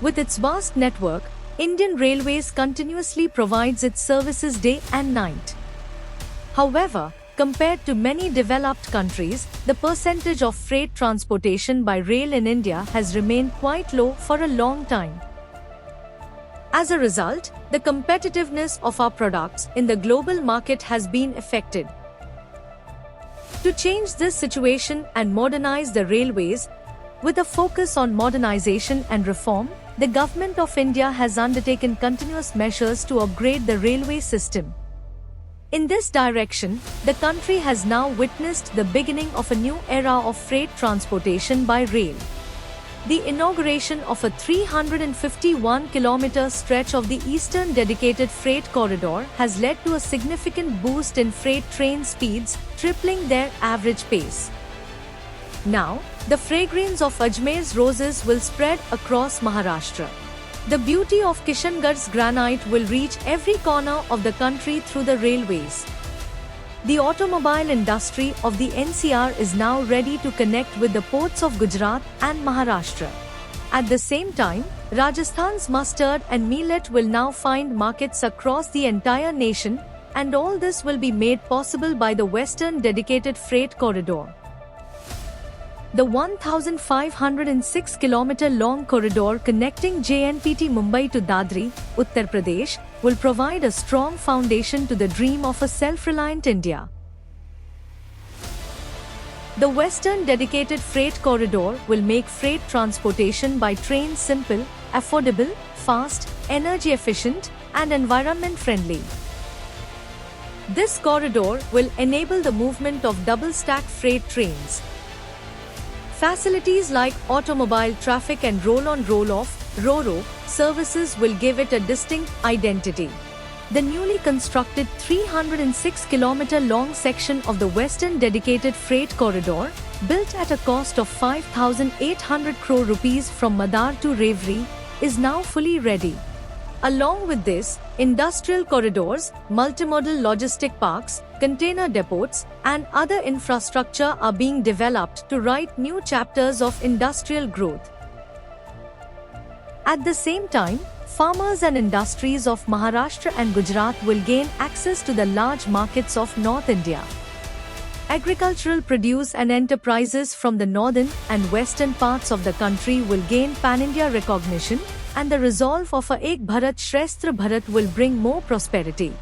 With its vast network, Indian Railways continuously provides its services day and night. However, compared to many developed countries, the percentage of freight transportation by rail in India has remained quite low for a long time. As a result, the competitiveness of our products in the global market has been affected. To change this situation and modernize the railways, with a focus on modernization and reform, the Government of India has undertaken continuous measures to upgrade the railway system. In this direction, the country has now witnessed the beginning of a new era of freight transportation by rail. The inauguration of a 351-kilometer stretch of the Eastern Dedicated Freight Corridor has led to a significant boost in freight train speeds, tripling their average pace. Now, the fragrance of Ajmer's roses will spread across Maharashtra. The beauty of Kishangarh's granite will reach every corner of the country through the railways. The automobile industry of the NCR is now ready to connect with the ports of Gujarat and Maharashtra. At the same time, Rajasthan's mustard and millet will now find markets across the entire nation, and all this will be made possible by the Western Dedicated Freight Corridor. The 1,506-kilometer long corridor connecting JNPT Mumbai to Dadri, Uttar Pradesh, will provide a strong foundation to the dream of a self-reliant India. The Western Dedicated Freight Corridor will make freight transportation by train simple, affordable, fast, energy efficient, and environment friendly. This corridor will enable the movement of double-stack freight trains. Facilities like automobile traffic and roll-on roll-off (RoRo) services will give it a distinct identity. The newly constructed 306-kilometer long section of the Western Dedicated Freight Corridor, built at a cost of 5,800 crore rupees from Madar to Rewari, is now fully ready. Along with this, industrial corridors, multimodal logistic parks, container depots, and other infrastructure are being developed to write new chapters of industrial growth. At the same time, farmers and industries of Maharashtra and Gujarat will gain access to the large markets of North India. Agricultural produce and enterprises from the northern and western parts of the country will gain pan-India recognition, and the resolve of a Ek Bharat Shresth Bharat will bring more prosperity.